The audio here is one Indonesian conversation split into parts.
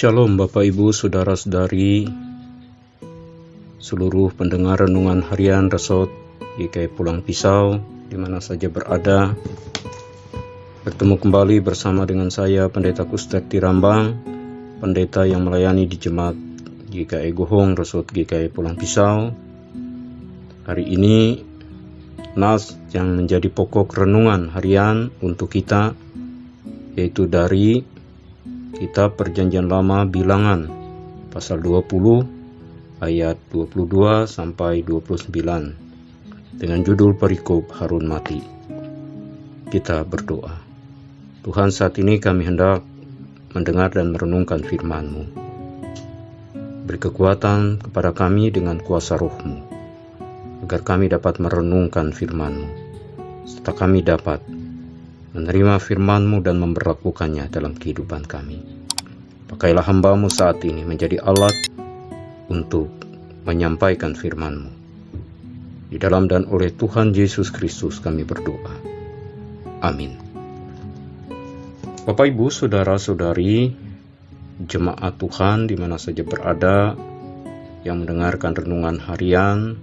Shalom Bapak Ibu Saudara-saudari, seluruh pendengar renungan harian Resort GKI Pulang Pisau di mana saja berada. Bertemu kembali bersama dengan saya Pendeta Kustek Tirambang, pendeta yang melayani di Jemaat GKI Gohong Resort GKI Pulang Pisau. Hari ini nas yang menjadi pokok renungan harian untuk kita yaitu dari Kitab Perjanjian Lama Bilangan pasal 20 ayat 22 sampai 29 dengan judul perikop Harun mati. Kita berdoa. Tuhan, saat ini kami hendak mendengar dan merenungkan firman-Mu. Beri kekuatan kepada kami dengan kuasa Roh-Mu agar kami dapat merenungkan firman-Mu serta kami dapat menerima firman-Mu dan memberlakukannya dalam kehidupan kami. Pakailah hamba-Mu saat ini menjadi alat untuk menyampaikan firman-Mu. Di dalam dan oleh Tuhan Yesus Kristus kami berdoa. Amin. Bapak Ibu, Saudara-saudari, jemaat Tuhan di mana saja berada yang mendengarkan renungan harian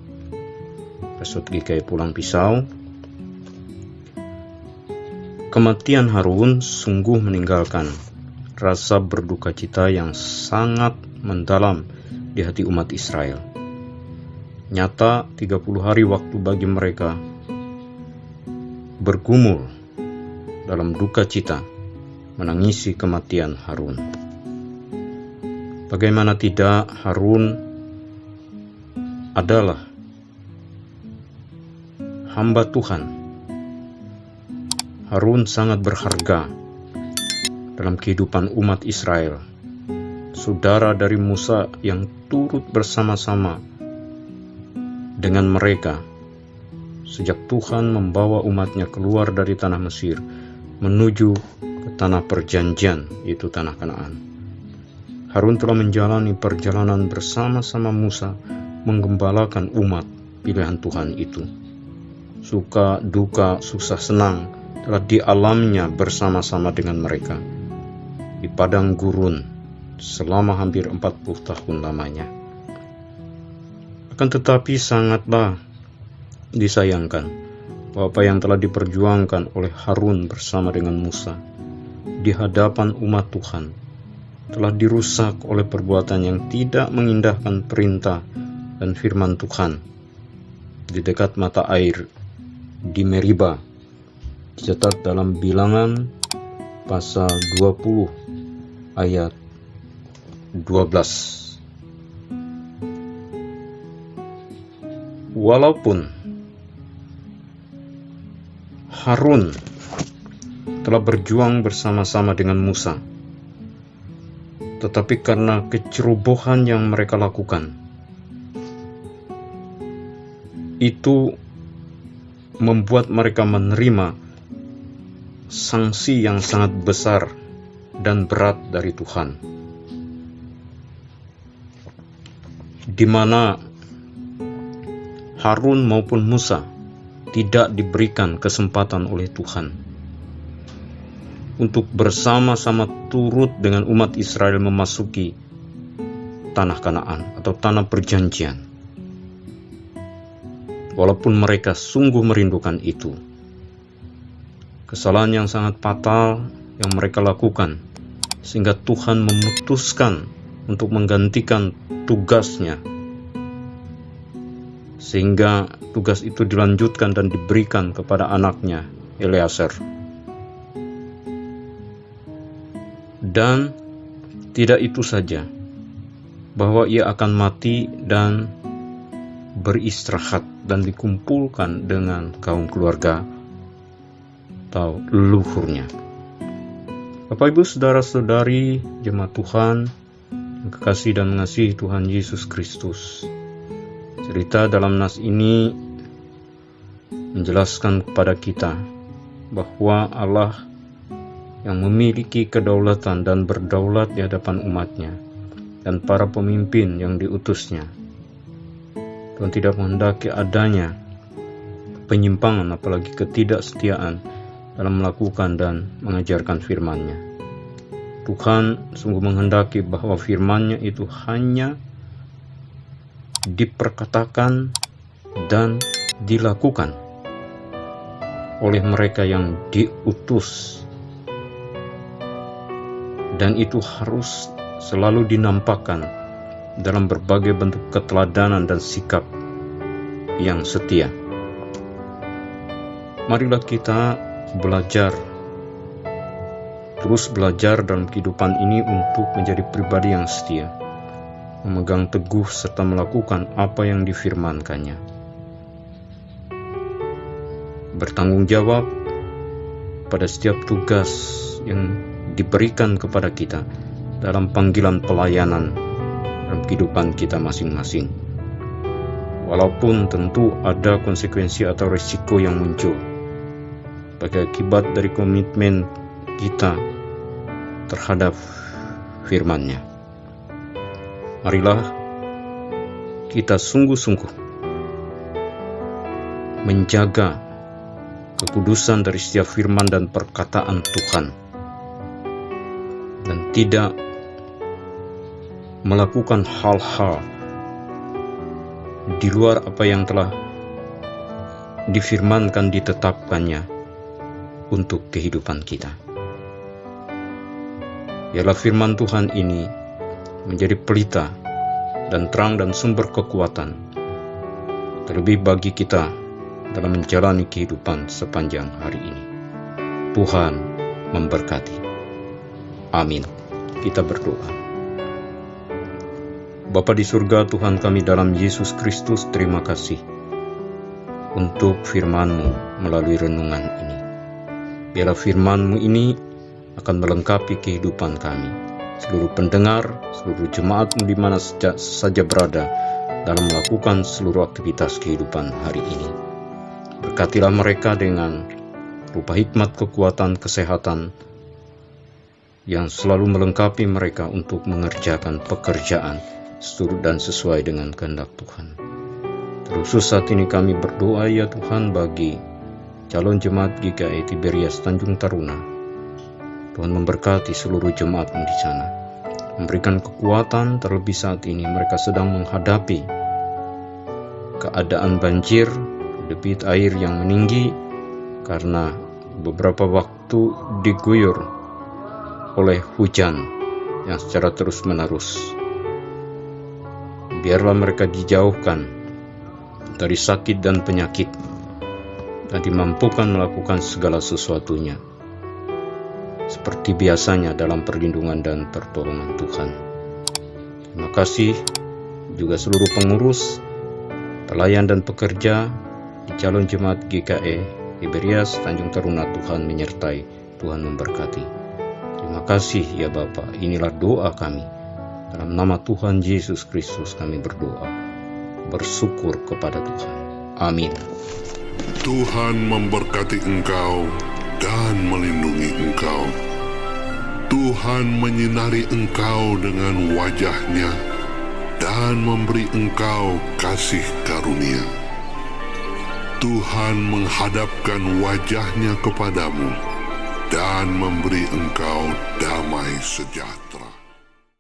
Resort GKI Pulang Pisau, kematian Harun sungguh meninggalkan rasa berduka cita yang sangat mendalam di hati umat Israel. Nyata 30 hari waktu bagi mereka bergumul dalam duka cita menangisi kematian Harun. Bagaimana tidak, Harun adalah hamba Tuhan. Harun sangat berharga dalam kehidupan umat Israel, saudara dari Musa yang turut bersama-sama dengan mereka sejak Tuhan membawa umatnya keluar dari tanah Mesir menuju ke tanah perjanjian, yaitu tanah Kanaan. Harun telah menjalani perjalanan bersama-sama Musa menggembalakan umat pilihan Tuhan itu. Suka, duka, susah, senang telah dialaminya bersama-sama dengan mereka di padang gurun selama hampir 40 tahun lamanya. Akan tetapi sangatlah disayangkan bahwa apa yang telah diperjuangkan oleh Harun bersama dengan Musa di hadapan umat Tuhan telah dirusak oleh perbuatan yang tidak mengindahkan perintah dan firman Tuhan di dekat mata air di Meriba, dicatat dalam Bilangan pasal 20 ayat 12. Walaupun Harun telah berjuang bersama-sama dengan Musa, tetapi karena kecerobohan yang mereka lakukan, itu membuat mereka menerima sanksi yang sangat besar dan berat dari Tuhan, di mana Harun maupun Musa tidak diberikan kesempatan oleh Tuhan untuk bersama-sama turut dengan umat Israel memasuki tanah Kanaan atau tanah perjanjian. Walaupun mereka sungguh merindukan itu, kesalahan yang sangat fatal yang mereka lakukan sehingga Tuhan memutuskan untuk menggantikan tugasnya, sehingga tugas itu dilanjutkan dan diberikan kepada anaknya Eleazar. Dan tidak itu saja, bahwa ia akan mati dan beristirahat dan dikumpulkan dengan kaum keluarga atau leluhurnya. Bapak Ibu Saudara-saudari jemaat Tuhan yang kekasih dan mengasihi Tuhan Yesus Kristus, cerita dalam nas ini menjelaskan kepada kita bahwa Allah yang memiliki kedaulatan dan berdaulat di hadapan umatnya dan para pemimpin yang diutusnya, Tuhan tidak menghendaki adanya penyimpangan apalagi ketidaksetiaan dalam melakukan dan mengajarkan firman-Nya. Tuhan sungguh menghendaki bahwa firman-Nya itu hanya diperkatakan dan dilakukan oleh mereka yang diutus, dan itu harus selalu dinampakkan dalam berbagai bentuk keteladanan dan sikap yang setia. Marilah kita terus belajar dalam kehidupan ini untuk menjadi pribadi yang setia, memegang teguh serta melakukan apa yang difirmankannya. Bertanggung jawab pada setiap tugas yang diberikan kepada kita dalam panggilan pelayanan dalam kehidupan kita masing-masing. Walaupun tentu ada konsekuensi atau risiko yang muncul sebagai akibat dari komitmen kita terhadap firman-Nya. Marilah kita sungguh-sungguh menjaga kekudusan dari setiap firman dan perkataan Tuhan, dan tidak melakukan hal-hal di luar apa yang telah difirmankan, ditetapkannya untuk kehidupan kita. Biarlah firman Tuhan ini menjadi pelita dan terang dan sumber kekuatan, terlebih bagi kita dalam menjalani kehidupan sepanjang hari ini. Tuhan memberkati. Amin. Kita berdoa. Bapa di surga, Tuhan kami dalam Yesus Kristus, terima kasih untuk firman-Mu melalui renungan ini. Biarlah firman-Mu ini akan melengkapi kehidupan kami, seluruh pendengar, seluruh jemaat-Mu di mana saja berada dalam melakukan seluruh aktivitas kehidupan hari ini. Berkatilah mereka dengan rupa hikmat, kekuatan, kesehatan yang selalu melengkapi mereka untuk mengerjakan pekerjaan seturut dan sesuai dengan kehendak Tuhan. Terkhusus saat ini kami berdoa ya Tuhan bagi calon jemaat GKI Tiberias Tanjung Taruna. Tuhan memberkati seluruh jemaat-Mu di sana, memberikan kekuatan, terlebih saat ini mereka sedang menghadapi keadaan banjir, debit air yang meninggi karena beberapa waktu diguyur oleh hujan yang secara terus-menerus. Biarlah mereka dijauhkan dari sakit dan penyakit dan dimampukan melakukan segala sesuatunya seperti biasanya dalam perlindungan dan pertolongan Tuhan. Terima kasih juga seluruh pengurus, pelayan dan pekerja di calon jemaat GKI Tiberias Tanjung Taruna. Tuhan menyertai, Tuhan memberkati. Terima kasih ya Bapa. Inilah doa kami. Dalam nama Tuhan Yesus Kristus kami berdoa, bersyukur kepada Tuhan. Amin. Tuhan memberkati engkau dan melindungi engkau. Tuhan menyinari engkau dengan wajah-Nya dan memberi engkau kasih karunia. Tuhan menghadapkan wajah-Nya kepadamu dan memberi engkau damai sejahtera.